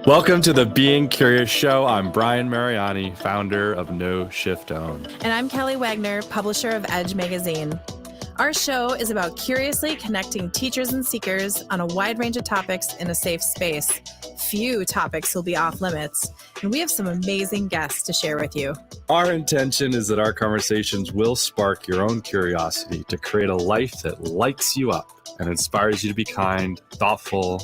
Welcome to the Being Curious Show. I'm Brian Mariani, founder of No Shift Own. And I'm Kelly Wagner, publisher of Edge Magazine. Our show is about curiously connecting teachers and seekers on a wide range of topics in a safe space. Few topics will be off limits, and we have some amazing guests to share with you. Our intention is that our conversations will spark your own curiosity to create a life that lights you up and inspires you to be kind, thoughtful,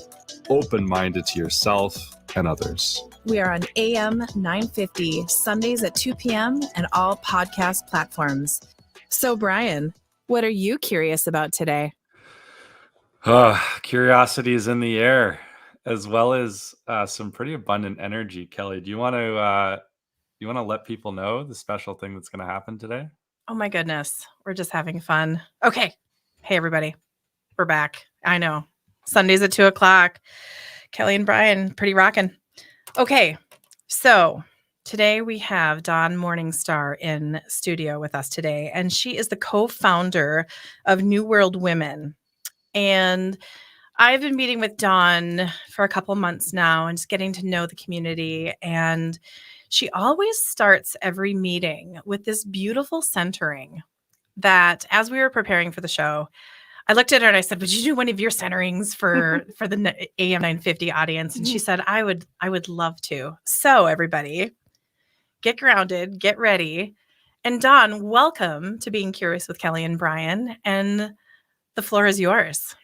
open-minded to yourself and others. We are on AM 950, Sundays at 2 p.m. and all podcast platforms. So, Brian, what are you curious about today? Curiosity is in the air, as well as some pretty abundant energy. Kelly, do you want to let people know the special thing that's going to happen today? Oh my goodness, we're just having fun. Okay, hey everybody, we're back. I know, Sundays at 2 o'clock. Kelly and Brian, pretty rocking. Okay, so today we have Dawn Morningstar in studio with us today, and she is the co-founder of New World Women. And I've been meeting with Dawn for a couple months now and just getting to know the community. And she always starts every meeting with this beautiful centering that, as we were preparing for the show, I looked at her and I said, would you do one of your centerings for the AM 950 audience? And she said, I would love to. So everybody, get grounded, get ready. And Dawn, welcome to Being Curious with Kelly and Brian. And the floor is yours.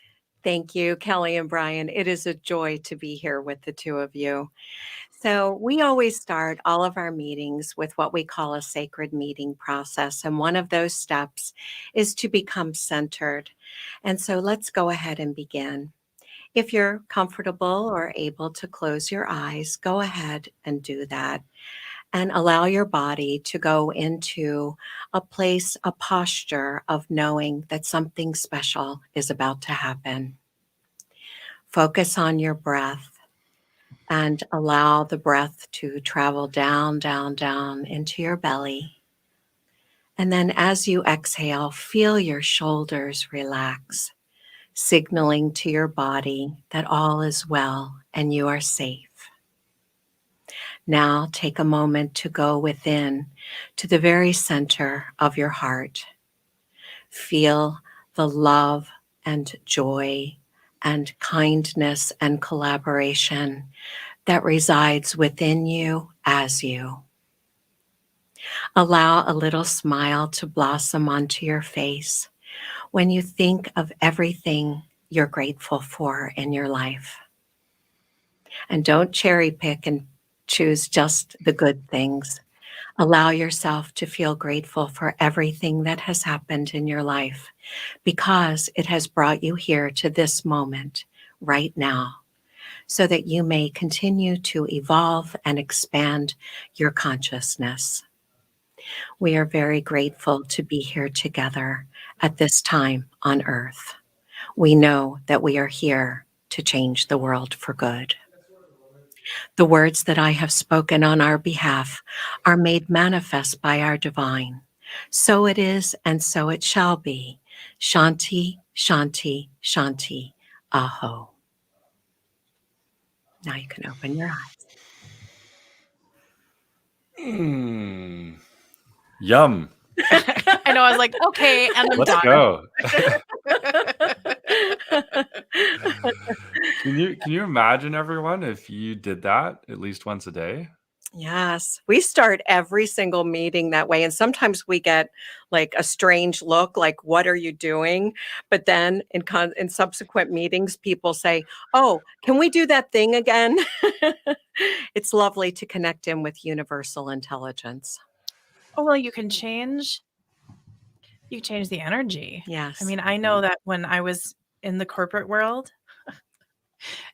Thank you, Kelly and Brian. It is a joy to be here with the two of you. So we always start all of our meetings with what we call a sacred meeting process. And one of those steps is to become centered. And so let's go ahead and begin. If you're comfortable or able to close your eyes, go ahead and do that. And allow your body to go into a place, a posture of knowing that something special is about to happen. Focus on your breath and allow the breath to travel down, down, down into your belly. And then as you exhale, feel your shoulders relax, signaling to your body that all is well and you are safe. Now take a moment to go within to the very center of your heart. Feel the love and joy and kindness and collaboration that resides within you as you. Allow a little smile to blossom onto your face when you think of everything you're grateful for in your life. And don't cherry pick and choose just the good things. Allow yourself to feel grateful for everything that has happened in your life because it has brought you here to this moment right now so that you may continue to evolve and expand your consciousness. We are very grateful to be here together at this time on Earth. We know that we are here to change the world for good. The words that I have spoken on our behalf are made manifest by our divine. So it is, and so it shall be. Shanti, Shanti, Shanti, Aho. Now you can open your eyes. Yum. I know, I was like, okay, and then Let's go. Can you imagine, everyone, if you did that at least once a day? Yes, we start every single meeting that way. And sometimes we get like a strange look, like, what are you doing? But then in subsequent meetings, people say, oh, can we do that thing again? It's lovely to connect in with universal intelligence. Oh, well, you can change the energy. Yes. I mean, I know that when I was in the corporate world,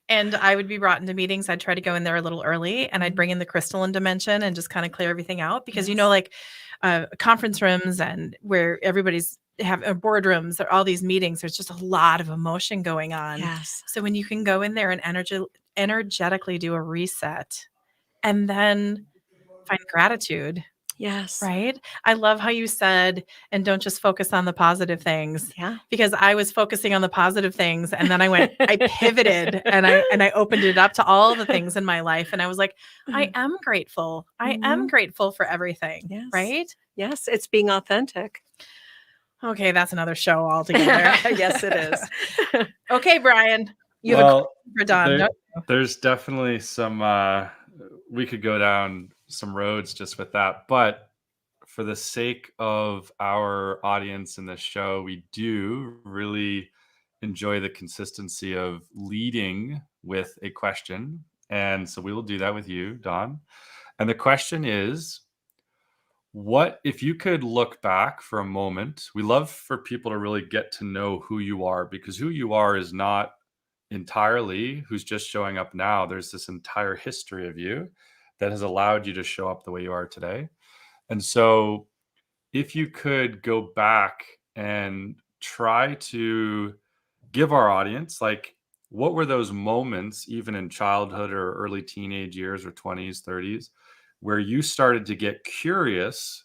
and I would be brought into meetings, I'd try to go in there a little early and I'd bring in the crystalline dimension and just kind of clear everything out because, Yes. like conference rooms and where everybody's have boardrooms or all these meetings, there's just a lot of emotion going on. Yes. So when you can go in there and energetically do a reset and then find gratitude Yes. right? I love how you said, and don't just focus on the positive things, Yeah. because I was focusing on the positive things, and then I pivoted, and I opened it up to all the things in my life, and I was like, I am grateful. I am Mhm. grateful for everything, Yes. right? Yes. It's being authentic. Okay, that's another show altogether. Yes, it is. Okay, Brian, you have a Well, question for Don. there, don't you? there's definitely some, we could go down some roads just with that. But for the sake of our audience in this show, we do really enjoy the consistency of leading with a question. And so we will do that with you, Don. And the question is, what if you could look back for a moment? We love for people to really get to know who you are, because who you are is not entirely who's just showing up now. There's this entire history of you that has allowed you to show up the way you are today. And so if you could go back and try to give our audience, like, what were those moments, even in childhood or early teenage years or 20s, 30s, where you started to get curious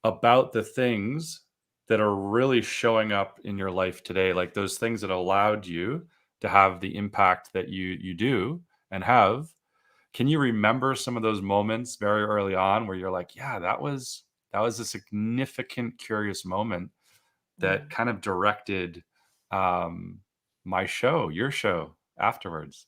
about the things that are really showing up in your life today, like those things that allowed you to have the impact that you do and have? Can you remember some of those moments very early on where you're like, yeah, that was a significant curious moment that kind of directed um, my show, your show afterwards?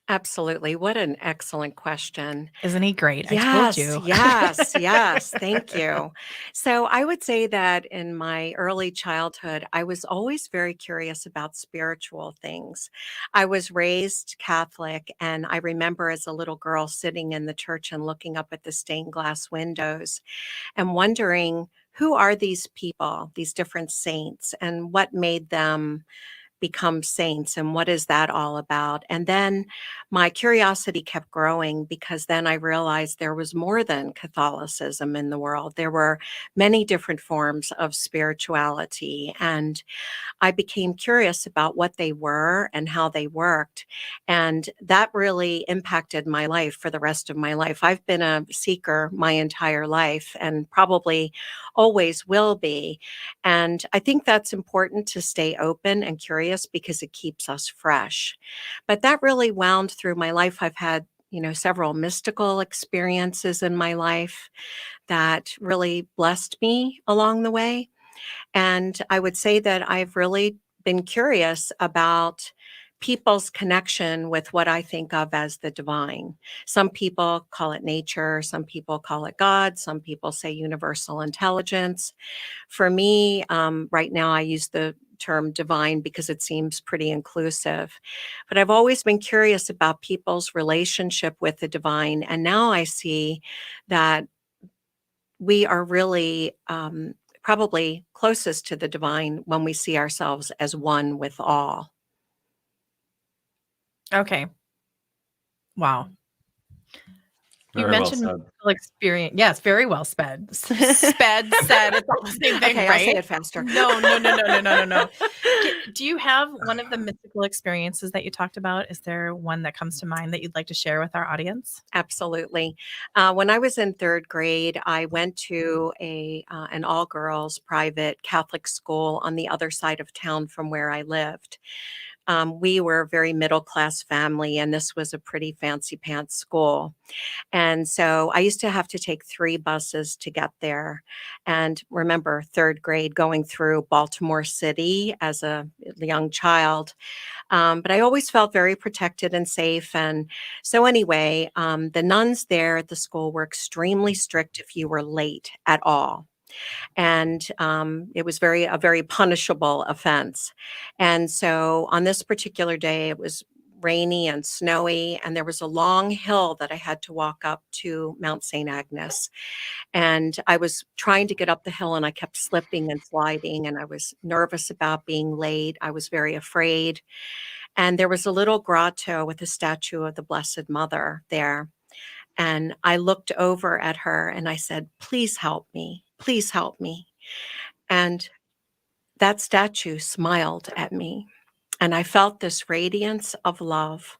Absolutely. What an excellent question. Isn't he great? I told Yes, you. yes, yes. Thank you. So I would say that in my early childhood, I was always very curious about spiritual things. I was raised Catholic, and I remember as a little girl sitting in the church and looking up at the stained glass windows and wondering, who are these people, these different saints, and what made them become saints, and what is that all about? And then my curiosity kept growing, because then I realized there was more than Catholicism in the world. There were many different forms of spirituality, and I became curious about what they were and how they worked. And that really impacted my life for the rest of my life. I've been a seeker my entire life, and probably always will be. And I think that's important, to stay open and curious, because it keeps us fresh. But that really wound through my life. I've had, several mystical experiences in my life that really blessed me along the way. And I would say that I've really been curious about people's connection with what I think of as the divine. Some people call it nature, some people call it God, some people say universal intelligence. For me, right now, I use the term divine because it seems pretty inclusive. But I've always been curious about people's relationship with the divine. And now I see that we are really probably closest to the divine when we see ourselves as one with all. Okay. Wow. You Very well mentioned said. mystical experience. Yes, very well sped. Sped, said, it's all the same thing, Okay, right? I'll say it faster. No. Do you have one of the mystical experiences that you talked about? Is there one that comes to mind that you'd like to share with our audience? Absolutely. When I was in third grade, I went to an all girls private Catholic school on the other side of town from where I lived. We were a very middle class family, and this was a pretty fancy pants school. And so I used to have to take 3 buses to get there. And remember, third grade, going through Baltimore City as a young child. But I always felt very protected and safe. And so, anyway, the nuns there at the school were extremely strict if you were late at all. And it was a very punishable offense. And so on this particular day, it was rainy and snowy, and there was a long hill that I had to walk up to Mount St. Agnes. And I was trying to get up the hill, and I kept slipping and sliding, and I was nervous about being late. I was very afraid. And there was a little grotto with a statue of the Blessed Mother there. And I looked over at her and I said, "Please help me. Please help me." And that statue smiled at me. And I felt this radiance of love.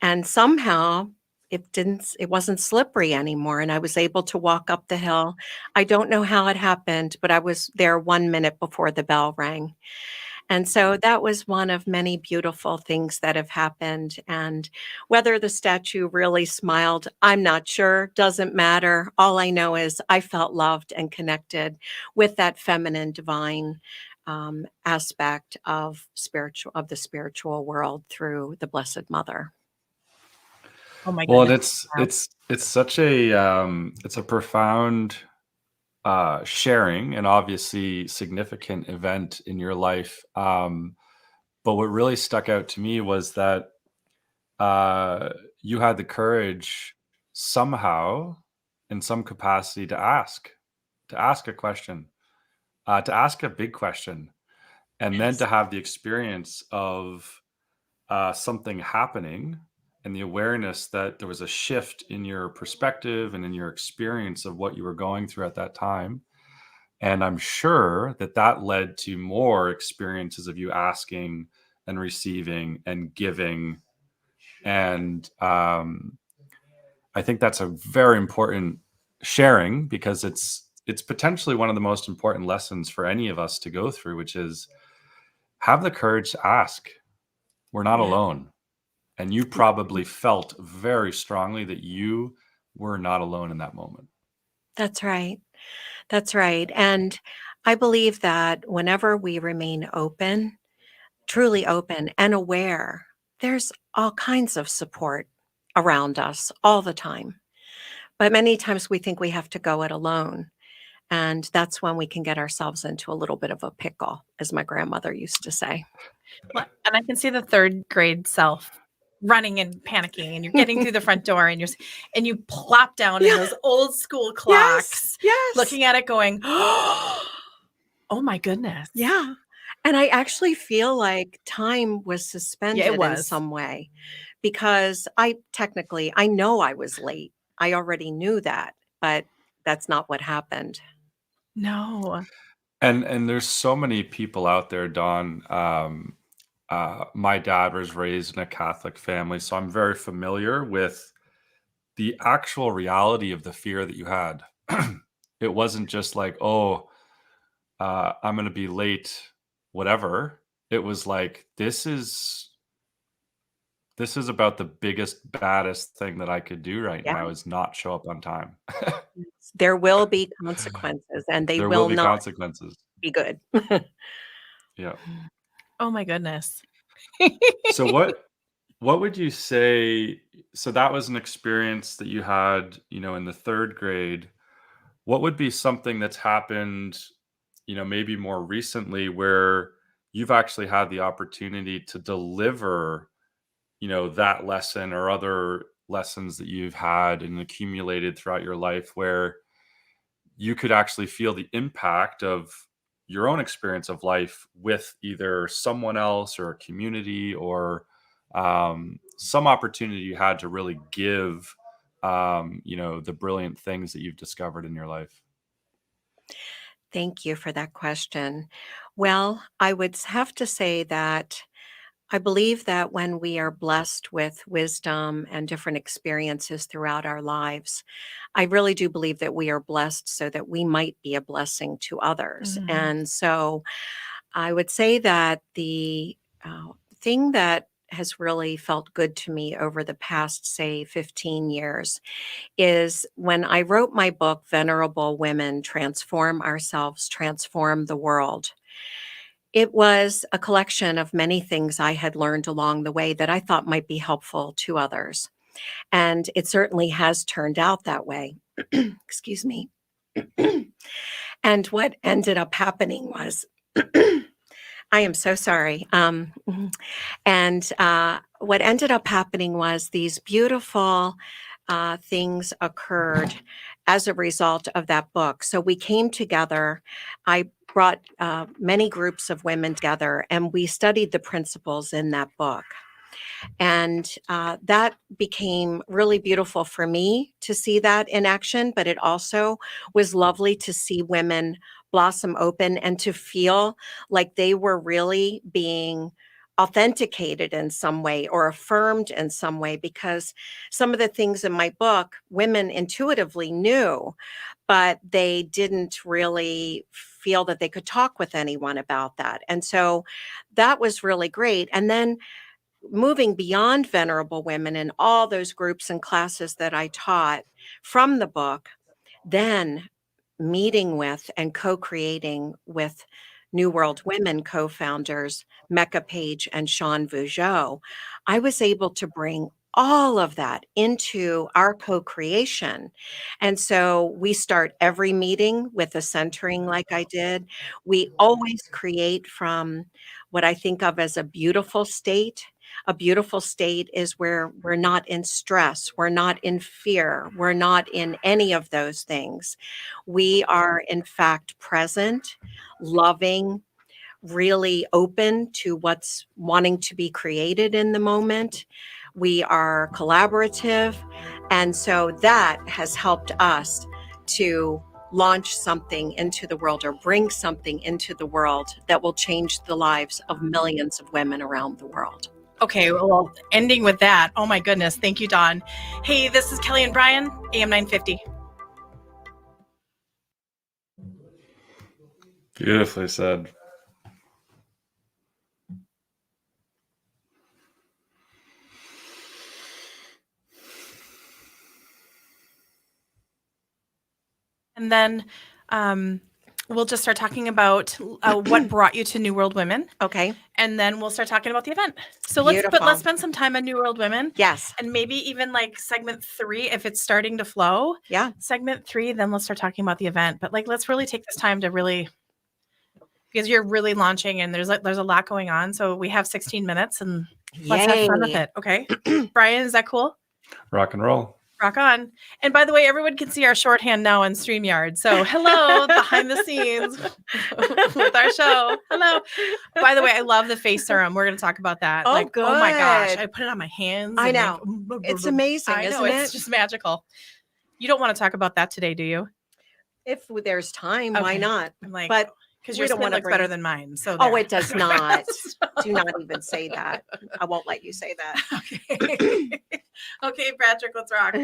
And somehow it wasn't slippery anymore, and I was able to walk up the hill. I don't know how it happened, but I was there 1 minute before the bell rang. And so that was one of many beautiful things that have happened. And whether the statue really smiled, I'm not sure, doesn't matter. All I know is I felt loved and connected with that feminine divine aspect of the spiritual world through the Blessed Mother. Oh my Well, and goodness. it's such a it's a profound sharing and obviously significant event in your life. But what really stuck out to me was that you had the courage somehow, in some capacity, to ask a question, to ask a big question, and then Yes. to have the experience of something happening and the awareness that there was a shift in your perspective and in your experience of what you were going through at that time. And I'm sure that that led to more experiences of you asking and receiving and giving. And I think that's a very important sharing, because it's potentially one of the most important lessons for any of us to go through, which is have the courage to ask. We're not Yeah. alone. And you probably felt very strongly that you were not alone in that moment. That's right. That's right. And I believe that whenever we remain open, truly open and aware, there's all kinds of support around us all the time. But many times we think we have to go it alone. And that's when we can get ourselves into a little bit of a pickle, as my grandmother used to say. And I can see the third grade self running and panicking, and you're getting through the front door, and you plop down in those old school clocks, Yes. looking at it going, oh my goodness. Yeah. And I actually feel like time was suspended in was. some way, because I know I was late. I already knew that, but that's not what happened. No. And there's so many people out there, Dawn. My dad was raised in a Catholic family, so I'm very familiar with the actual reality of the fear that you had. It wasn't just like, oh, I'm going to be late, whatever. It was like, this is about the biggest, baddest thing that I could do right Yeah. now, is not show up on time. There will be consequences, and they There will will be not consequences. be good. Yeah. Oh my goodness. So what would you say? So that was an experience that you had, in the third grade. What would be something that's happened, maybe more recently, where you've actually had the opportunity to deliver, that lesson or other lessons that you've had and accumulated throughout your life, where you could actually feel the impact of your own experience of life with either someone else or a community, or some opportunity you had to really give, the brilliant things that you've discovered in your life? Thank you for that question. Well, I would have to say that I believe that when we are blessed with wisdom and different experiences throughout our lives, I really do believe that we are blessed so that we might be a blessing to others. Mhm. And so I would say that the thing that has really felt good to me over the past, say, 15 years is when I wrote my book, Venerable Women Transform Ourselves, Transform the World. It was a collection of many things I had learned along the way that I thought might be helpful to others. And it certainly has turned out that way. Excuse me. And what ended up happening was, I am so sorry. And what ended up happening was these beautiful things occurred as a result of that book. So we came together. I brought many groups of women together, and we studied the principles in that book. And that became really beautiful for me to see that in action, but it also was lovely to see women blossom open and to feel like they were really being authenticated in some way or affirmed in some way, because some of the things in my book, women intuitively knew, but they didn't really feel that they could talk with anyone about that. And so that was really great. And then moving beyond Venerable Women and all those groups and classes that I taught from the book, then meeting with and co-creating with New World Women co-founders, Mecca Page and Sean Vougeot, I was able to bring all of that into our co-creation. And so we start every meeting with a centering like I did. We always create from what I think of as a beautiful state. A beautiful state is where we're not in stress, we're not in fear, we're not in any of those things. We are, in fact, present, loving, really open to what's wanting to be created in the moment. We are collaborative. And so that has helped us to launch something into the world or bring something into the world that will change the lives of millions of women around the world. Okay, well, ending with that. Oh my goodness. Thank you, Dawn. Hey, this is Kelly and Brian, AM 950. Beautifully said. And then we'll just start talking about what brought you to New World Women. Okay. And then we'll start talking about the event. So Beautiful. let's spend some time on New World Women. Yes. And maybe even like segment 3, if it's starting to flow. Yeah. Segment 3, then let's start talking about the event. But like, let's really take this time to really, because you're really launching and there's a lot going on. So we have 16 minutes and let's have fun with it. Okay. Brian, is that cool? Rock and roll. Rock on. And by the way, everyone can see our shorthand now on StreamYard. So hello, behind the scenes with our show. Hello. By the way, I love the face serum. We're going to talk about that. Oh, good. Oh my gosh. I put it on my hands. I know. Like, it's amazing, I know, isn't it's it? just magical. You don't want to talk about that today, do you? If there's time, why not? I'm like, but because your skin looks better than mine. So oh, it does not. Do not even say that. I won't let you say that. Okay. Okay, Patrick, let's rock.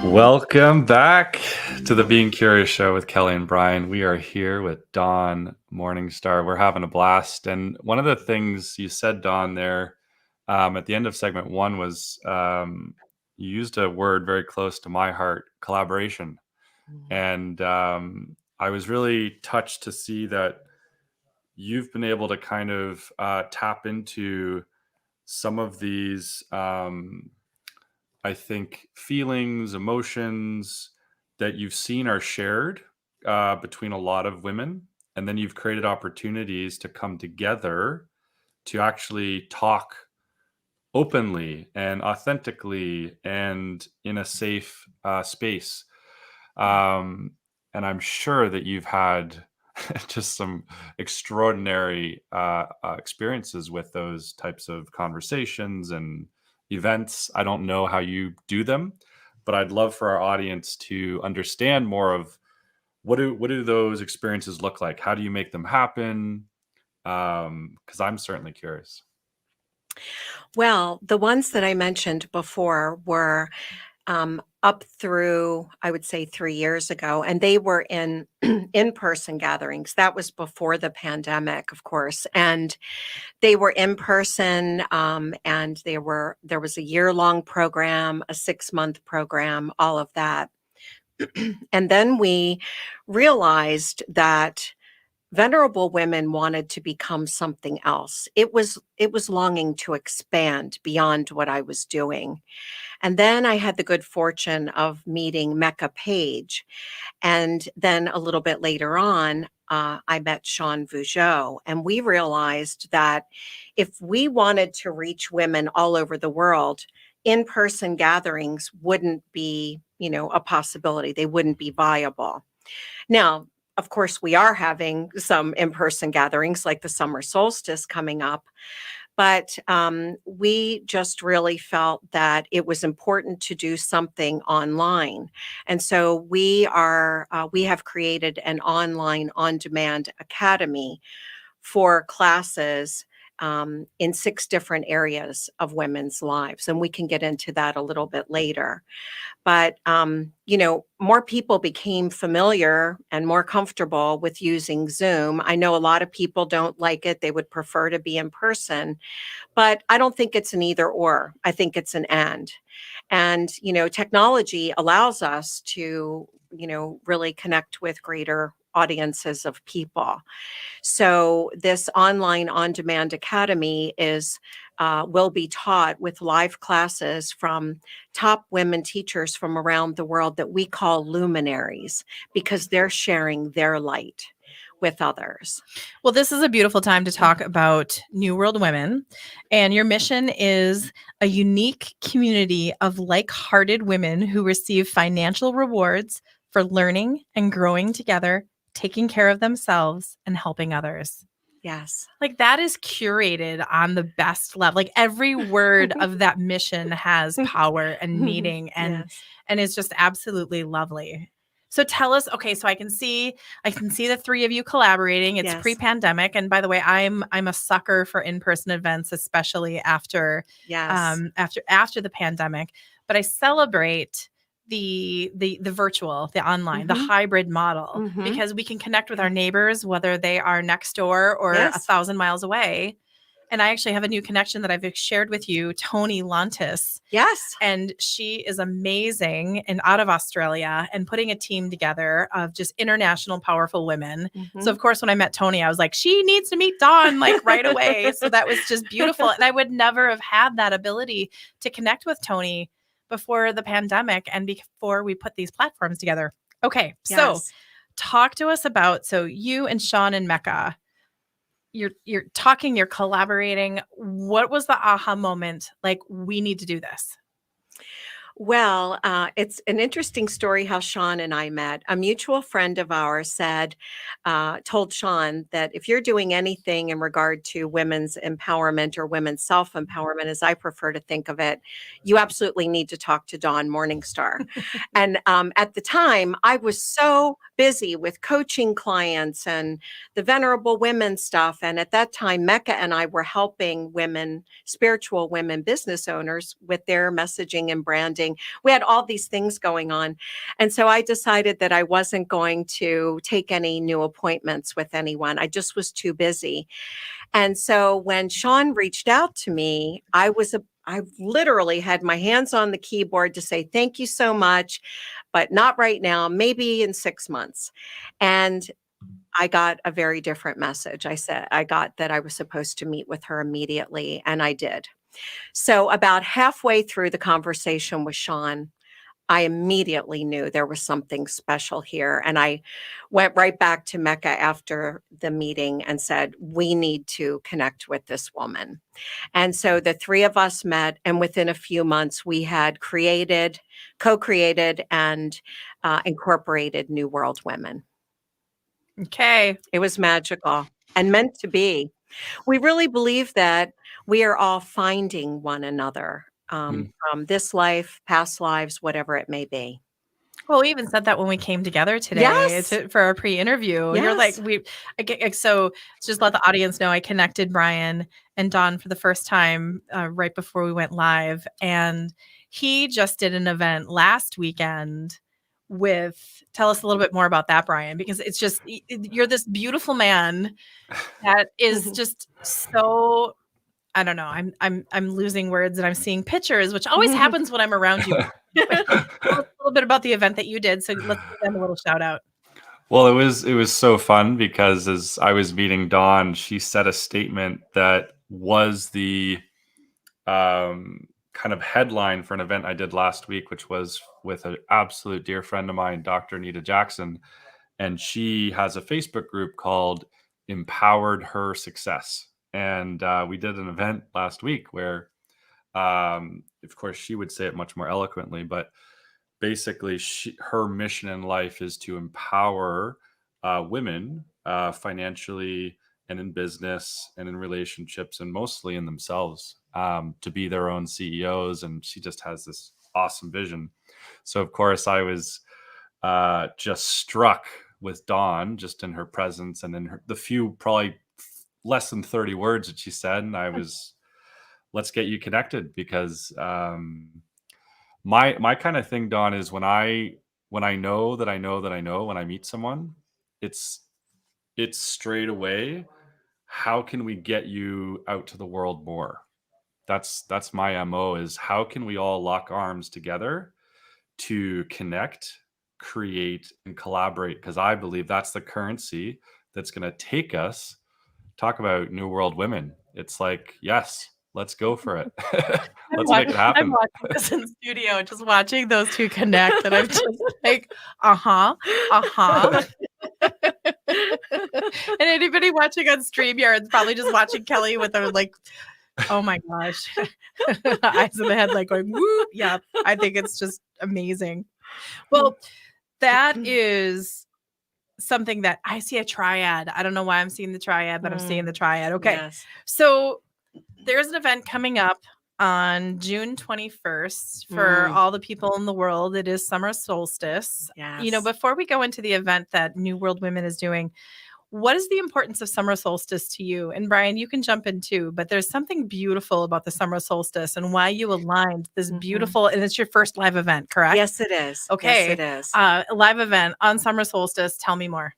Welcome back to the Being Curious Show with Kelly and Brian. We are here with Dawn Morningstar. We're having a blast. And one of the things you said, Dawn, there at the end of segment 1 was you used a word very close to my heart, collaboration. And I was really touched to see that you've been able to kind of tap into some of these I think feelings, emotions that you've seen are shared between a lot of women. And then you've created opportunities to come together to actually talk openly and authentically and in a safe space. And I'm sure that you've had just some extraordinary experiences with those types of conversations and events. I don't know how you do them, but I'd love for our audience to understand more of what do those experiences look like? How do you make them happen? Because I'm certainly curious. Well, the ones that I mentioned before were up through, I would say, 3 years ago, and they were in in-person gatherings. That was before the pandemic, of course, and they were in person, and there was a year-long program, a 6-month program, all of that. And then we realized that Venerable Women wanted to become something else. It was longing to expand beyond what I was doing. And then I had the good fortune of meeting Mecca Page. And then a little bit later on, I met Sean Vougeot. And we realized that if we wanted to reach women all over the world, in-person gatherings wouldn't be, a possibility. They wouldn't be viable. Now, of course, we are having some in-person gatherings like the summer solstice coming up. But we just really felt that it was important to do something online. And so we have created an online on-demand academy for classes in 6 different areas of women's lives. And we can get into that a little bit later. But, more people became familiar and more comfortable with using Zoom. I know a lot of people don't like it. They would prefer to be in person, but I don't think it's an either or. I think it's an and. And, technology allows us to, really connect with greater audiences of people. So this online on-demand academy will be taught with live classes from top women teachers from around the world that we call luminaries, because they're sharing their light with others. Well, this is a beautiful time to talk about New World Women. And your mission is a unique community of like-hearted women who receive financial rewards for learning and growing together, taking care of themselves, and helping others. Yes. Like, that is curated on the best level. Like, every word of that mission has power and meaning, and Yes. and it's just absolutely lovely. So tell us, okay, so I can see the 3 of you collaborating. It's Yes. pre-pandemic, and by the way, I'm a sucker for in-person events, especially after Yes. after the pandemic. But I celebrate the virtual, the online, the Mhm. hybrid model, Mhm. because we can connect with our neighbors, whether they are next door or Yes. 1,000 miles away. And I actually have a new connection that I've shared with you, Tony Lantis. Yes. And she is amazing and out of Australia, and putting a team together of just international powerful women. Mhm. So of course, when I met Tony, I was like, she needs to meet Dawn like right away. So that was just beautiful. And I would never have had that ability to connect with Tony before the pandemic and before we put these platforms together. Okay. So Yes. talk to us about, so you and Sean and Mecca, you're talking, you're collaborating. What was the aha moment? Like, we need to do this. Well, it's an interesting story how Sean and I met. A mutual friend of ours told Sean that if you're doing anything in regard to women's empowerment or women's self-empowerment, as I prefer to think of it, you absolutely need to talk to Dawn Morningstar. And at the time, I was so busy with coaching clients and the venerable women stuff. And at that time, Mecca and I were helping women, spiritual women business owners, with their messaging and branding. We had all these things going on. And so I decided that I wasn't going to take any new appointments with anyone. I just was too busy. And so when Sean reached out to me, I literally had my hands on the keyboard to say, thank you so much, but not right now, maybe in 6 months. And I got a very different message. I got that I was supposed to meet with her immediately, and I did. So about halfway through the conversation with Sean, I immediately knew there was something special here. And I went right back to Mecca after the meeting and said, we need to connect with this woman. And so the 3 of us met, and within a few months, we had co-created, and incorporated New World Women. Okay. It was magical and meant to be. We really believe that we are all finding one another from this life, past lives, whatever it may be. Well, we even said that when we came together today Yes. for our pre-interview. You're like, Yes. so just let the audience know, I connected Brian and Dawn for the first time right before we went live. And he just did an event last weekend tell us a little bit more about that, Brian, because it's just, you're this beautiful man that is just so, I don't know. I'm losing words, and I'm seeing pictures, which always happens when I'm around you. Tell us a little bit about the event that you did. So let's give them a little shout out. Well, it was so fun because as I was meeting Dawn, she said a statement that was the kind of headline for an event I did last week, which was with an absolute dear friend of mine, Dr. Anita Jackson. And she has a Facebook group called Empowered Her Success. And we did an event last week where, of course, she would say it much more eloquently, but basically her mission in life is to empower women financially and in business and in relationships and mostly in themselves, to be their own CEOs. And she just has this awesome vision. So, of course, I was just struck with Dawn just in her presence and in the few, probably less than 30 words that she said. And I was, let's get you connected, because my kind of thing, Dawn, is when I know that I know that I know, when I meet someone, it's straight away, how can we get you out to the world more? That's my MO, is how can we all lock arms together to connect, create, and collaborate? Because I believe that's the currency that's going to take us. Talk about New World Women. It's like, yes, let's go for it. Let's make it happen. I'm watching this in studio, just watching those two connect, and I'm just like, uh-huh. And anybody watching on StreamYard is probably just watching Kelly with her, like, oh my gosh, eyes in the head, like going, woo. Yeah, I think it's just amazing. Well, that is something that I see a triad. I don't know why I'm seeing the triad, but I'm seeing the triad. Okay. Yes. So there's an event coming up on June 21st for all the people in the world. It is summer solstice. Yes. You know, before we go into the event that New World Women is doing, what is the importance of summer solstice to you? And Brian, you can jump in too, but there's something beautiful about the summer solstice and why you aligned this beautiful, and it's your first live event, correct? Yes, it is. Okay. Yes, it is. A live event on summer solstice. Tell me more.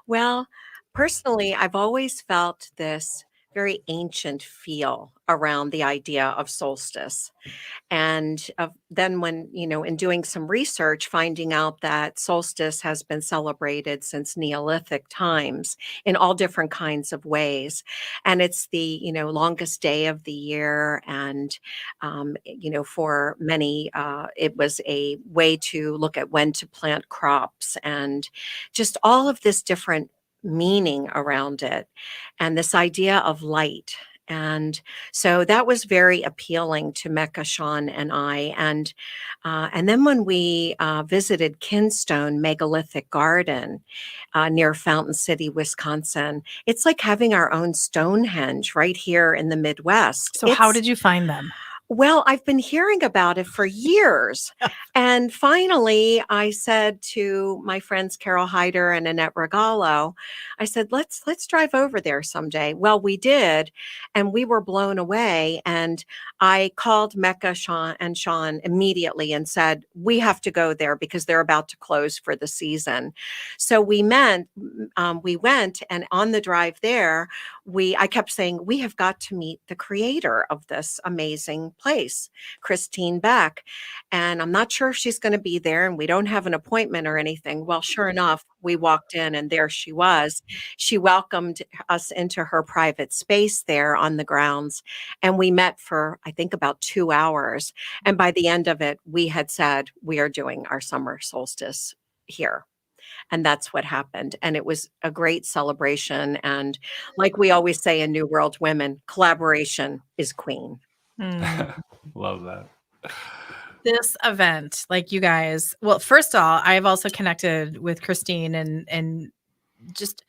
Well, personally, I've always felt this very ancient feel around the idea of solstice. And then when, in doing some research, finding out that solstice has been celebrated since Neolithic times in all different kinds of ways. And it's the, longest day of the year. And, for many, it was a way to look at when to plant crops and just all of this different meaning around it, and this idea of light. And so that was very appealing to Mecca, Sean, and I. And then when we visited Kinstone Megalithic Garden near Fountain City, Wisconsin, it's like having our own Stonehenge right here in the Midwest. So how did you find them? Well, I've been hearing about it for years. And finally, I said to my friends Carol Hyder and Annette Regalo, I said, let's drive over there someday. Well, we did, and we were blown away. And I called Mecca, Sean, and Sean immediately and said, we have to go there because they're about to close for the season. So we went, and on the drive there, I kept saying, we have got to meet the creator of this amazing place, Christine Beck. And I'm not sure if she's going to be there, and we don't have an appointment or anything. Well, sure enough, we walked in and there she was. She welcomed us into her private space there on the grounds. And we met for, I think, about 2 hours. And by the end of it, we had said, we are doing our summer solstice here. And that's what happened. And it was a great celebration. And like we always say in New World Women, collaboration is queen. Love that. This event, like you guys, well, first of all, I've also connected with Christine and just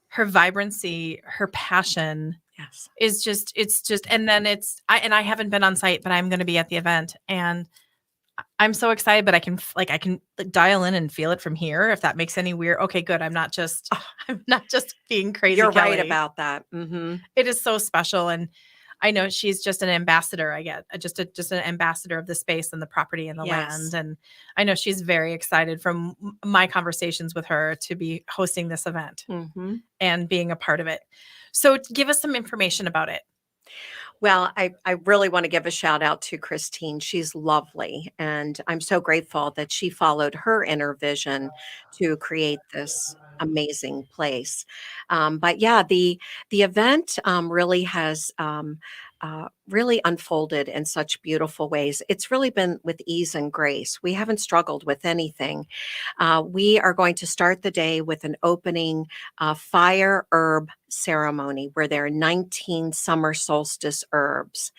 her vibrancy, her passion. Yes. It's just, and then I haven't been on site, but I'm going to be at the event, and I'm so excited, but I can dial in and feel it from here. If that makes any weird. Okay, good. I'm not just being crazy. You're Kelly. right about that. Mm-hmm. It is so special. And I know she's just an ambassador. I get just an ambassador of the space and the property and the land. And I know she's very excited from my conversations with her to be hosting this event and being a part of it. So give us some information about it. Well, I really want to give a shout out to Christine. She's lovely. And I'm so grateful that she followed her inner vision to create this amazing place. But yeah, the event really has really unfolded in such beautiful ways. It's really been with ease and grace. We haven't struggled with anything. We are going to start the day with an opening fire herb ceremony where there are 19 summer solstice herbs,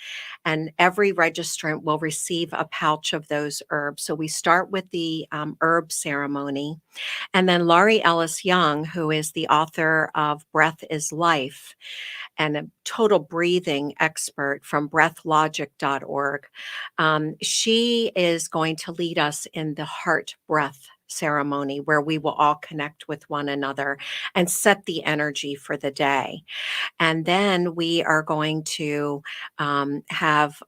and every registrant will receive a pouch of those herbs. So we start with the herb ceremony, and then Laurie Ellis Young, who is the author of Breath is Life and a total breathing expert from breathlogic.org, she is going to lead us in the heart breath ceremony where we will all connect with one another and set the energy for the day. And then we are going to have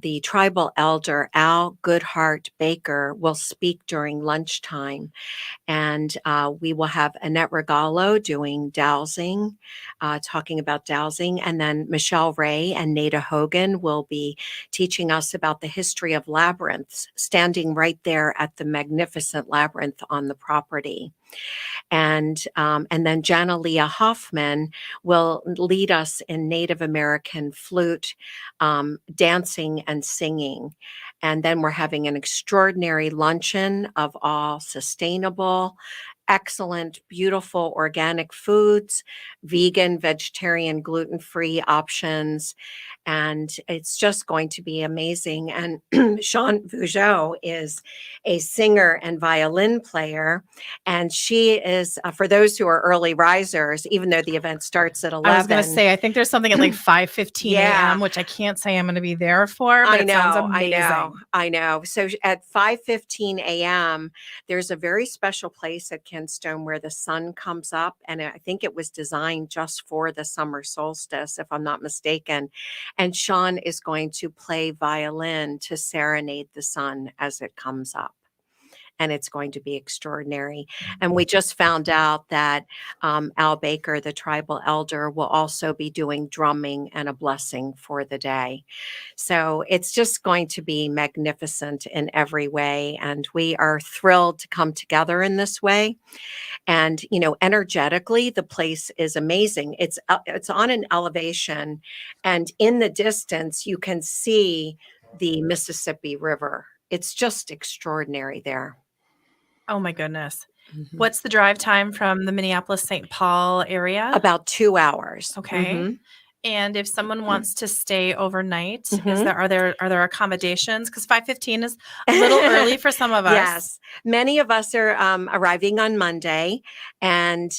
the tribal elder Al Goodhart Baker will speak during lunchtime. And we will have Annette Regalo doing dowsing, talking about dowsing. And then Michelle Ray and Nada Hogan will be teaching us about the history of labyrinths, standing right there at the magnificent labyrinth on the property. And then Jana Leah Hoffman will lead us in Native American flute, dancing and singing. And then we're having an extraordinary luncheon of all sustainable, excellent, beautiful organic foods, vegan, vegetarian, gluten-free options. And it's just going to be amazing. And Sean Vougeot is a singer and violin player. And she is, for those who are early risers, even though the event starts at 11. I was going to say, I think there's something at like 5:15 Yeah. a.m., which I can't say I'm going to be there for, but it sounds amazing. I know. So at 5:15 a.m., there's a very special place at Kinstone where the sun comes up, and I think it was designed just for the summer solstice, if I'm not mistaken. And Sean is going to play violin to serenade the sun as it comes up. And it's going to be extraordinary. And we just found out that Al Baker, the tribal elder, will also be doing drumming and a blessing for the day. So it's just going to be magnificent in every way. And we are thrilled to come together in this way. And, you know, energetically, the place is amazing. It's on an elevation, and in the distance, you can see the Mississippi River. It's just extraordinary there. Oh my goodness. Mhm. What's the drive time from the Minneapolis-St. Paul area? About 2 hours. Okay. Mhm. And if someone wants to stay overnight, Mhm. are there accommodations? Because 5:15 is a little early for some of us. Yes, many of us are arriving on Monday and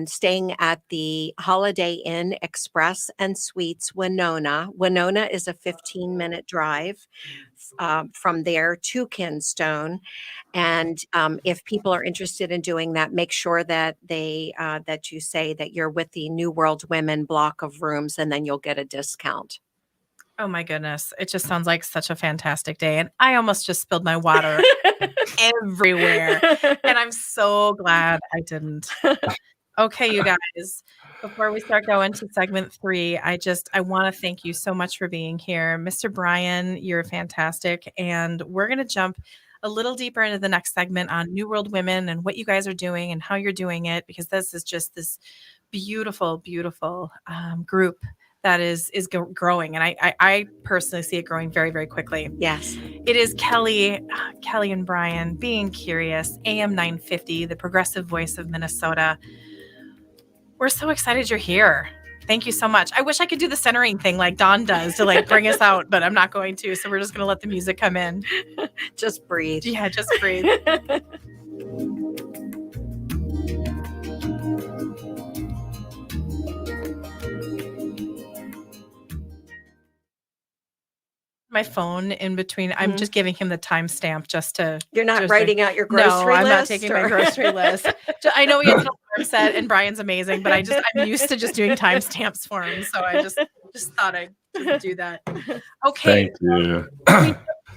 staying at the Holiday Inn Express and Suites Winona. Winona is a 15-minute drive from there to Kinstone. And if people are interested in doing that, make sure that that you say that you're with the New World Women block of rooms, and then you'll get a discount. Oh my goodness. It just sounds like such a fantastic day. And I almost just spilled my water everywhere. And I'm so glad I didn't. Okay, you guys, before we start going to segment 3, I want to thank you so much for being here. Mr. Brian, you're fantastic. And we're going to jump a little deeper into the next segment on New World Women and what you guys are doing and how you're doing it, because this is just this beautiful, beautiful group that is growing. And I personally see it growing very, very quickly. Yes. It is Kelly and Brian, Being Curious, AM 950, the progressive voice of Minnesota. We're so excited you're here. Thank you so much. I wish I could do the centering thing like Dawn does to like bring us out, but I'm not going to. So we're just going to let the music come in. Just breathe. Yeah, just breathe. My phone in between. I'm just giving him the timestamp just to. You're not writing out your grocery list? No, I'm not taking my grocery list. I know he has an alarm set, and Brian's amazing, but I'm used to just doing timestamps for him, so I just thought I'd do that. Okay. Thank you.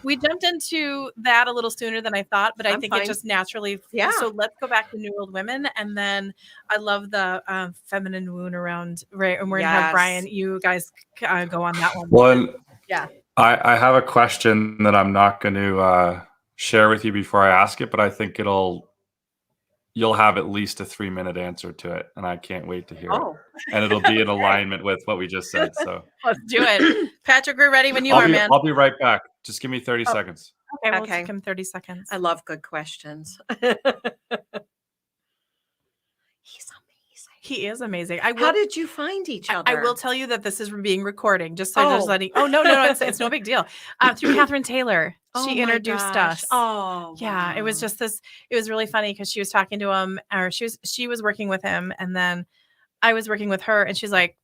We jumped into that a little sooner than I thought, but I think fine. it just naturally. Yeah. So let's go back to New World Women, and then I love the feminine wound around. Right, and we're gonna have Brian. You guys go on that one. Well, yeah. I have a question that I'm not going to share with you before I ask it, but I think it'll you'll have at least a 3-minute answer to it, and I can't wait to hear it. Oh, And it'll be in alignment with what we just said. So Let's do it. Patrick, we're ready when you are, man. I'll be right back. Just give me 30 seconds. Okay, we'll Okay. take him 30 seconds. I love good questions. He's amazing. He is amazing. How did you find each other? I will tell you that this is being recording, just so just Oh. letting. Oh no, it's no big deal. Through Catherine Taylor, Oh she my introduced gosh. us. Oh, Yeah, it was wow. just this. It was really funny because she was talking to him, or she was working with him, and then I was working with her, and she's like,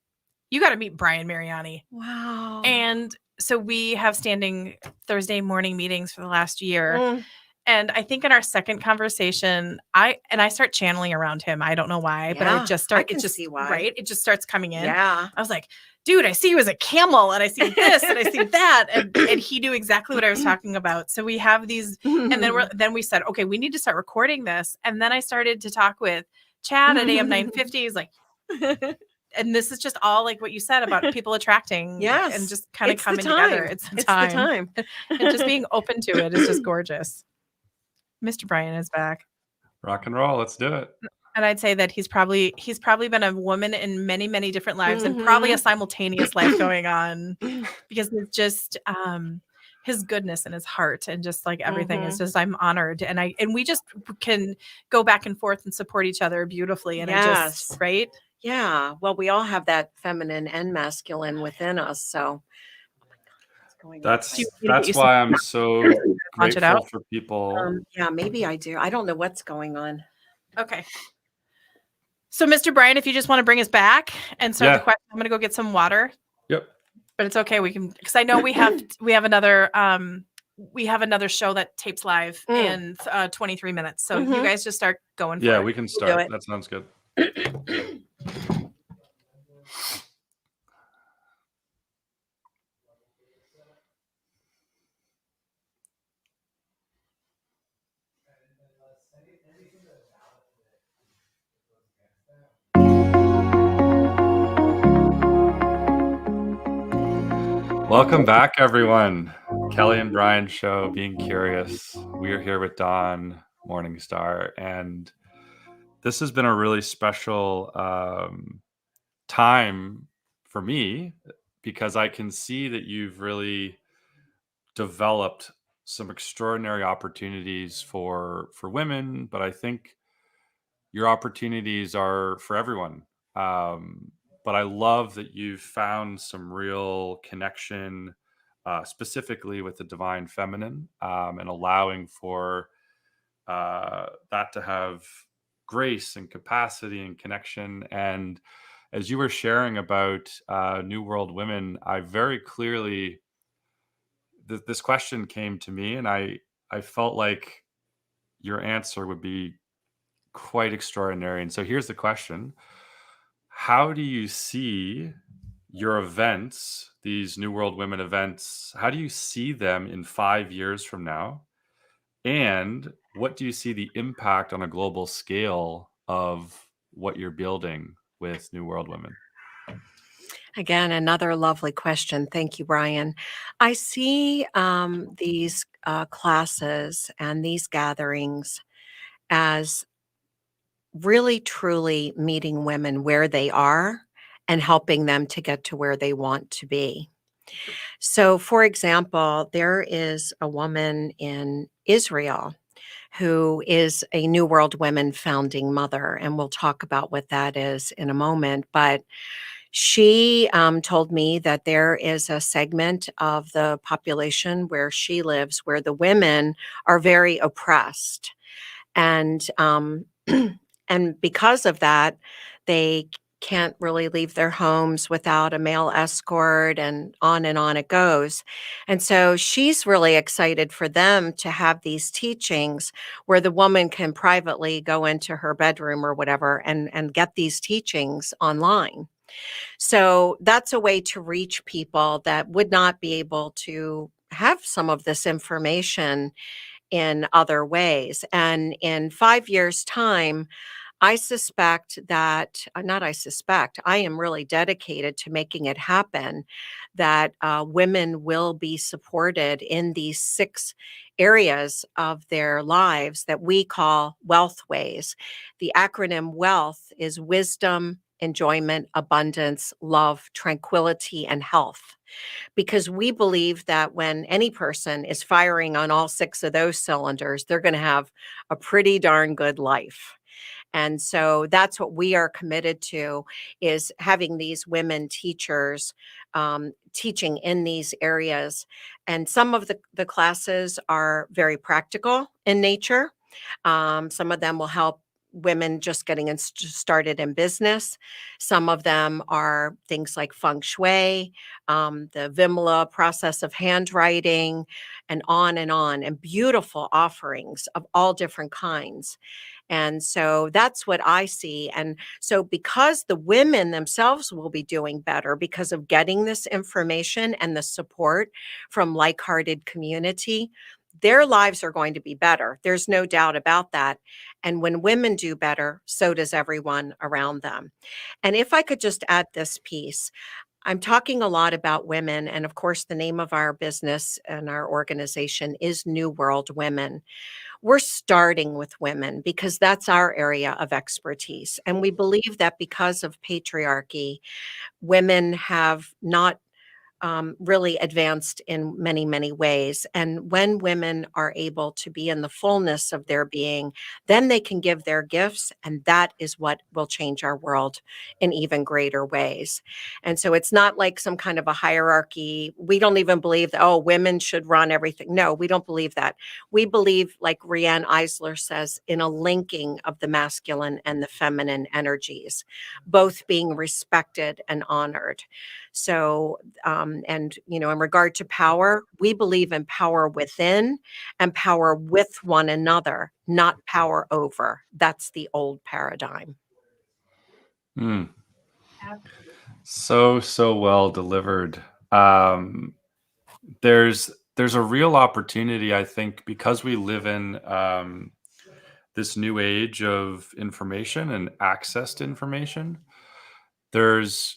"You got to meet Brian Mariani." Wow. And so we have standing Thursday morning meetings for the last year. Mm. And I think in our second conversation, I start channeling around him. I don't know why, but I Yeah, just I start. can It just see why. right. It just starts coming in. Yeah. I was like, dude, I see you as a camel, and I see this, and I see that, and he knew exactly what I was talking about. So we have these, and then we said, okay, we need to start recording this. And then I started to talk with Chad at AM 950. He's like, and this is just all like what you said about people attracting, Yes, and just kind of it's the coming time. together. It's the It's time. the time. And just being open to it is just gorgeous. Mr. Brian is back. Rock and roll. Let's do it. And I'd say that he's probably been a woman in many, many different lives, and probably a simultaneous life going on, because it's just his goodness and his heart and just like everything is just, I'm honored. And we just can go back and forth and support each other beautifully. And I just, right? Yeah. Well, we all have that feminine and masculine within us. So that's why I'm so grateful for people. yeah, maybe I do. I don't know what's going on. Okay. So, Mr. Brian, if you just want to bring us back and start the question, I'm going to go get some water. Yep. But it's okay. We can, because I know we have another show that tapes live in 23 minutes. So you guys just start going for it. We can start. That sounds good. Welcome back, everyone. Kelly and Brian show, Being Curious. We are here with Dawn Morningstar, and this has been a really special time for me, because I can see that you've really developed some extraordinary opportunities for women, but I think your opportunities are for everyone. But I love that you've found some real connection, specifically with the divine feminine, and allowing for that to have grace and capacity and connection. And as you were sharing about New World Women, I very clearly, this question came to me, and I felt like your answer would be quite extraordinary. And so here's the question. How do you see your events, these New World Women events, how do you see them in 5 years from now? And what do you see the impact on a global scale of what you're building with New World Women? Again, another lovely question. Thank you, Brian. I see these classes and these gatherings as really, truly meeting women where they are and helping them to get to where they want to be. So, for example, there is a woman in Israel who is a New World Women founding mother, and we'll talk about what that is in a moment. But she told me that there is a segment of the population where she lives where the women are very oppressed. And and because of that, they can't really leave their homes without a male escort, and on it goes. And so she's really excited for them to have these teachings where the woman can privately go into her bedroom or whatever and get these teachings online. So that's a way to reach people that would not be able to have some of this information in other ways. And in 5 years' time, I suspect that, not I suspect, I am really dedicated to making it happen, that women will be supported in these 6 areas of their lives that we call wealth ways. The acronym WEALTH is wisdom, enjoyment, abundance, love, tranquility, and health. Because we believe that when any person is firing on all 6 of those cylinders, they're going to have a pretty darn good life. And so that's what we are committed to, is having these women teachers teaching in these areas. And some of the classes are very practical in nature. Some of them will help women just getting started in business. Some of them are things like feng shui, the Vimla process of handwriting, and on and beautiful offerings of all different kinds. And so that's what I see. And so, because the women themselves will be doing better because of getting this information and the support from like-hearted community, their lives are going to be better. There's no doubt about that. And when women do better, so does everyone around them. And if I could just add this piece, I'm talking a lot about women. And of course, the name of our business and our organization is New World Women. We're starting with women because that's our area of expertise. And we believe that because of patriarchy, women have not really advanced in many, many ways. And when women are able to be in the fullness of their being, then they can give their gifts. And that is what will change our world in even greater ways. And so it's not like some kind of a hierarchy. We don't even believe that, oh, women should run everything. No, we don't believe that. We believe, like Riane Eisler says, in a linking of the masculine and the feminine energies, both being respected and honored. So, and, in regard to power, we believe in power within and power with one another, not power over. That's the old paradigm. Mm. So well delivered. There's a real opportunity, I think, because we live in this new age of information and access to information. There's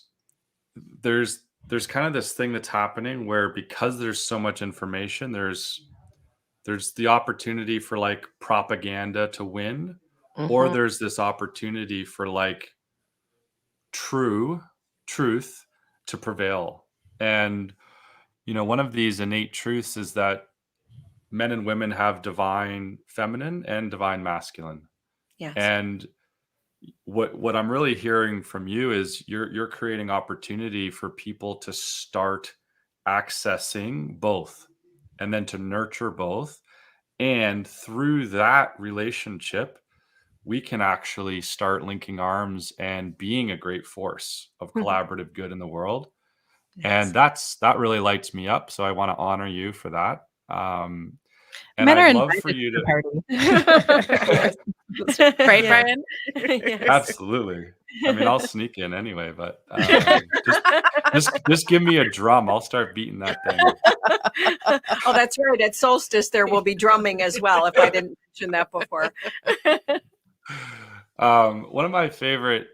kind of this thing that's happening where, because there's so much information, there's the opportunity for like propaganda to win, or there's this opportunity for like truth to prevail. And one of these innate truths is that men and women have divine feminine and divine masculine. Yes. And what I'm really hearing from you is you're creating opportunity for people to start accessing both, and then to nurture both. And through that relationship, we can actually start linking arms and being a great force of collaborative good in the world. Yes. And that really lights me up. So I want to honor you for that. And Men are I'd love invited for you to to the party. Right, Yeah. Brian? Yes. Absolutely. I mean, I'll sneak in anyway, but just give me a drum. I'll start beating that thing. Oh, that's right. At solstice, there will be drumming as well, if I didn't mention that before. One of my favorite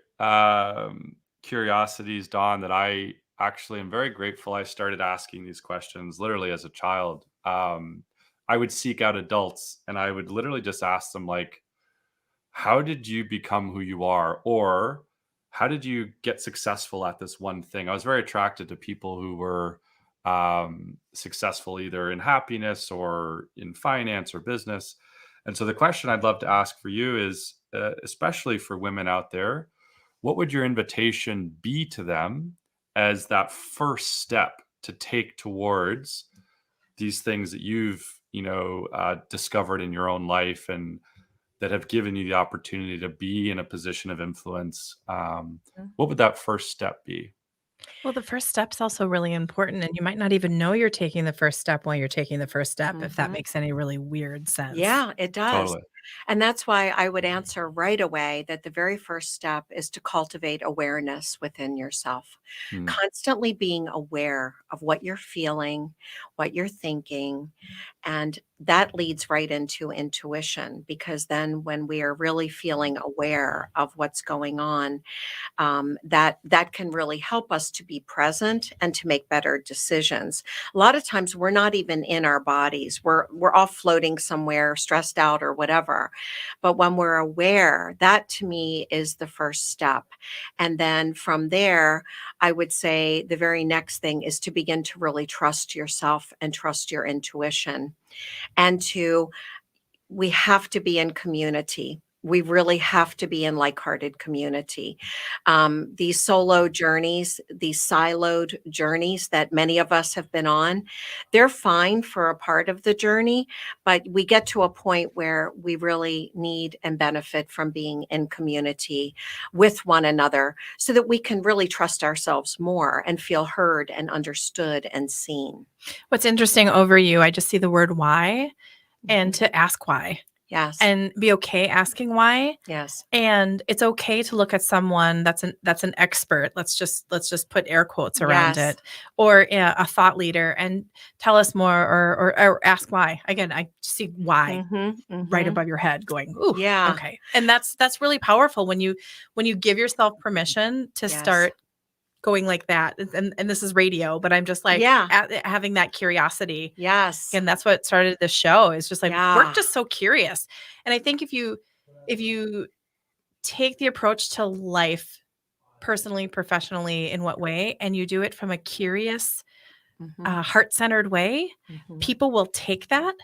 curiosities, Dawn, that I actually am very grateful I started asking these questions literally as a child. I would seek out adults and I would literally just ask them, like, how did you become who you are? Or how did you get successful at this one thing? I was very attracted to people who were successful either in happiness or in finance or business. And so the question I'd love to ask for you is, especially for women out there, what would your invitation be to them as that first step to take towards these things that you've discovered in your own life and that have given you the opportunity to be in a position of influence? What would that first step be? Well, the first step's also really important, and you might not even know you're taking the first step while you're taking the first step, if that makes any really weird sense. Yeah, it does. Totally. And that's why I would answer right away that the very first step is to cultivate awareness within yourself. Mm. Constantly being aware of what you're feeling, what you're thinking, and that leads right into intuition, because then when we are really feeling aware of what's going on, that can really help us to be present and to make better decisions. A lot of times we're not even in our bodies. We're off floating somewhere, stressed out or whatever. But when we're aware, that to me is the first step. And then from there, I would say the very next thing is to begin to really trust yourself and trust your intuition. And to We have to be in community. We really have to be in like-hearted community. These solo journeys, these siloed journeys that many of us have been on, they're fine for a part of the journey, but we get to a point where we really need and benefit from being in community with one another so that we can really trust ourselves more and feel heard and understood and seen. What's interesting over you, I just see the word why, and to ask why Yes. and be okay asking why. Yes. And it's okay to look at someone that's an expert. Let's just put air quotes around Yes. it, or a thought leader, and tell us more, or ask why. Again, I see why right above your head going, ooh, Yeah. okay. And that's really powerful when you give yourself permission to Yes. start going like that. And this is radio, but I'm just like Yeah. having that curiosity. Yes. And that's what started this show. It's just like Yeah. we're just so curious. And I think if you take the approach to life, personally, professionally, in what way, and you do it from a curious, Mhm. heart-centered way, Mhm. people will take that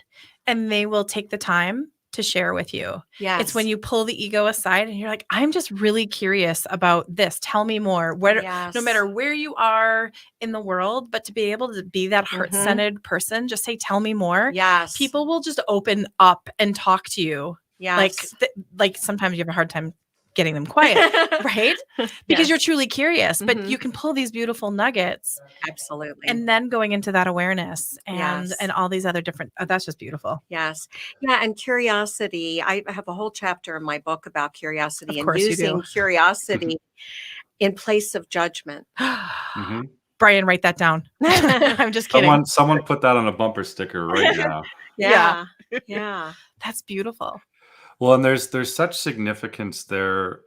and they will take the time to share with you. Yes. It's when you pull the ego aside and you're like, I'm just really curious about this. Tell me more. Yes. No matter where you are in the world, but to be able to be that Mhm. heart-centered person, just say, tell me more. Yes. People will just open up and talk to you. Yes. Like sometimes you have a hard time getting them quiet, right? Because Yes. you're truly curious, but Mhm. you can pull these beautiful nuggets, Absolutely. and then going into that awareness and Yes. all these other different, that's just beautiful. Yes. Yeah, and curiosity, I have a whole chapter in my book about curiosity Of and course you do. using curiosity in place of judgment. Hmm. Brian, write that down. I'm just kidding. Someone put that on a bumper sticker right now. Yeah. Yeah. That's beautiful. Well, and there's such significance there,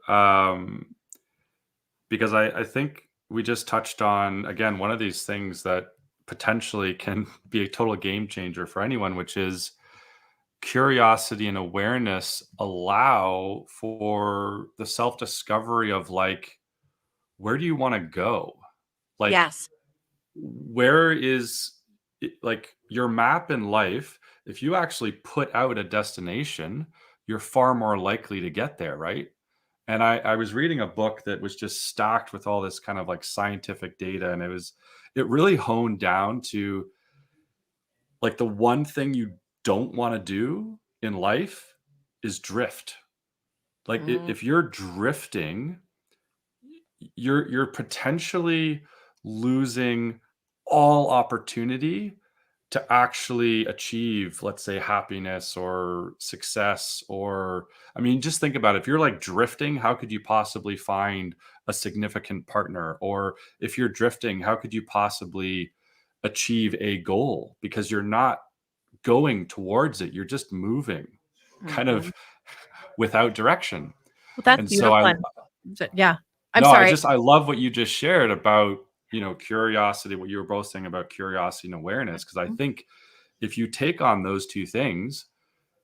because I think we just touched on, again, one of these things that potentially can be a total game changer for anyone, which is curiosity and awareness allow for the self-discovery of, like, where do you want to go? Like, Yes. where is like your map in life? If you actually put out a destination, you're far more likely to get there, right? And I was reading a book that was just stacked with all this kind of like scientific data, and it really honed down to, like, the one thing you don't want to do in life is drift. Like, Mhm. if you're drifting, you're potentially losing all opportunity to actually achieve, let's say, happiness or success. Or, I mean, just think about it. If you're like drifting, how could you possibly find a significant partner? Or if you're drifting, how could you possibly achieve a goal? Because you're not going towards it, you're just moving kind Mhm. of without direction. Well, that's And so beautiful. Yeah. I'm no, sorry. I love what you just shared about, curiosity, what you were both saying about curiosity and awareness. Cause I Mhm. think if you take on those two things,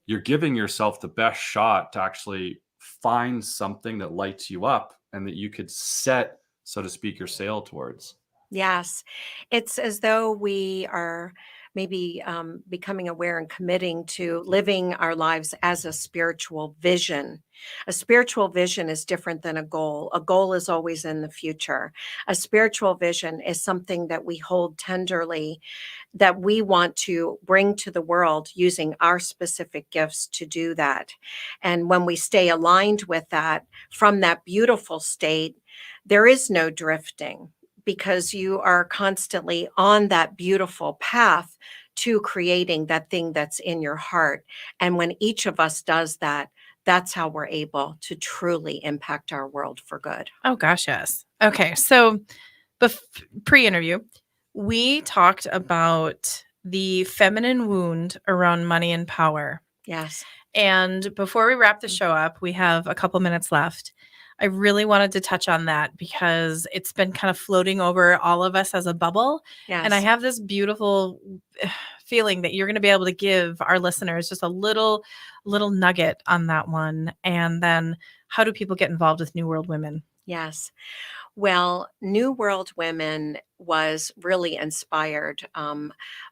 you're giving yourself the best shot to actually find something that lights you up and that you could set, so to speak, your sail towards. Yes. It's as though we are maybe becoming aware and committing to living our lives as a spiritual vision. A spiritual vision is different than a goal. A goal is always in the future. A spiritual vision is something that we hold tenderly, that we want to bring to the world using our specific gifts to do that. And when we stay aligned with that from that beautiful state, there is no drifting, because you are constantly on that beautiful path to creating that thing that's in your heart. And when each of us does that, that's how we're able to truly impact our world for good. Oh gosh, yes. Okay, so pre-interview, we talked about the feminine wound around money and power. Yes. And before we wrap the show up, we have a couple minutes left. I really wanted to touch on that because it's been kind of floating over all of us as a bubble. Yes. And I have this beautiful feeling that you're going to be able to give our listeners just a little nugget on that one. And then how do people get involved with New World Women? Yes. Well, New World Women was really inspired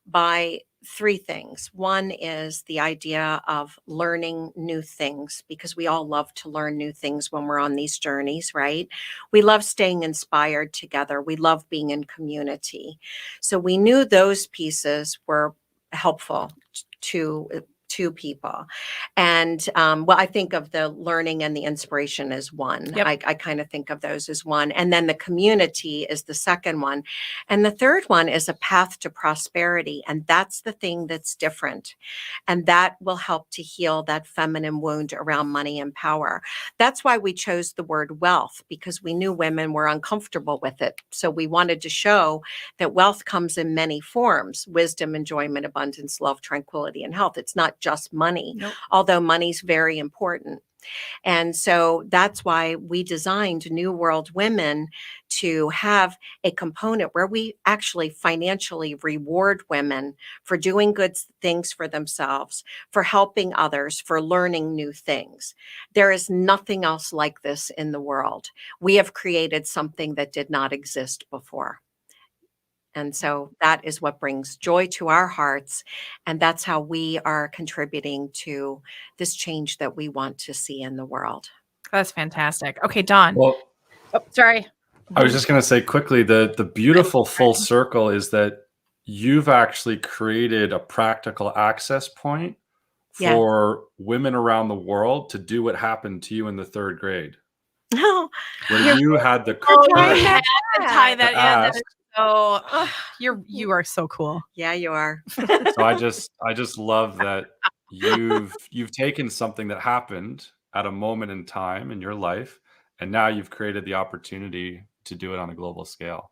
by three things. One is the idea of learning new things, because we all love to learn new things when we're on these journeys, right? We love staying inspired together. We love being in community. So we knew those pieces were helpful to people. And well, I think of the learning and the inspiration as one. Yep. I kind of think of those as one. And then the community is the second one. And the third one is a path to prosperity. And that's the thing that's different. And that will help to heal that feminine wound around money and power. That's why we chose the word wealth, because we knew women were uncomfortable with it. So we wanted to show that wealth comes in many forms: wisdom, enjoyment, abundance, love, tranquility, and health. It's not just money, Nope. although money's very important. And so that's why we designed New World Women to have a component where we actually financially reward women for doing good things for themselves, for helping others, for learning new things. There is nothing else like this in the world. We have created something that did not exist before. And so that is what brings joy to our hearts. And that's how we are contributing to this change that we want to see in the world. That's fantastic. Okay, Dawn. Well, Oh, sorry. I was just going to say quickly, the beautiful full circle is that you've actually created a practical access point for women around the world to do what happened to you in the third grade. Oh, When you had the I courage had to tie that in. That ask. is so you are so cool. yeah, you are. So I just love that you've taken something that happened at a moment in time in your life, and now you've created the opportunity to do it on a global scale.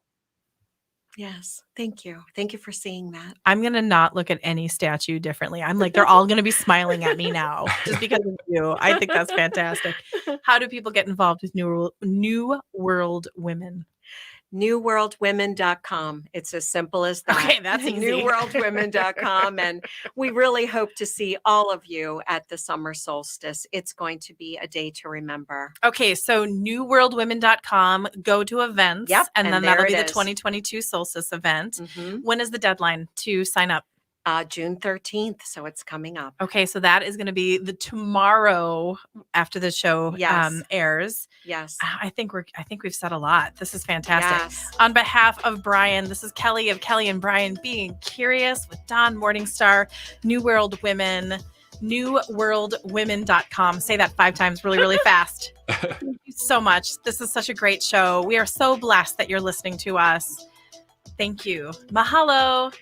Yes. Thank you. Thank you for seeing that. I'm going to not look at any statue differently. I'm like, they're all going to be smiling at me now just because of you. I think that's fantastic. How do people get involved with New World Women? newworldwomen.com. It's as simple as that. Okay, that's easy. newworldwomen.com. And we really hope to see all of you at the summer solstice. It's going to be a day to remember. Okay, so newworldwomen.com, go to events, Yep, and then and there that'll be it the is. 2022 solstice event. Mhm. When is the deadline to sign up? June 13th. So it's coming up. Okay, so that is going to be the tomorrow after the show Yes. airs. Yes. I think we've said a lot. This is fantastic. Yes. On behalf of Brian, this is Kelly of Kelly and Brian Being Curious with Dawn Morningstar, New World Women, newworldwomen.com. Say that 5 times really, really fast. Thank you so much. This is such a great show. We are so blessed that you're listening to us. Thank you. Mahalo.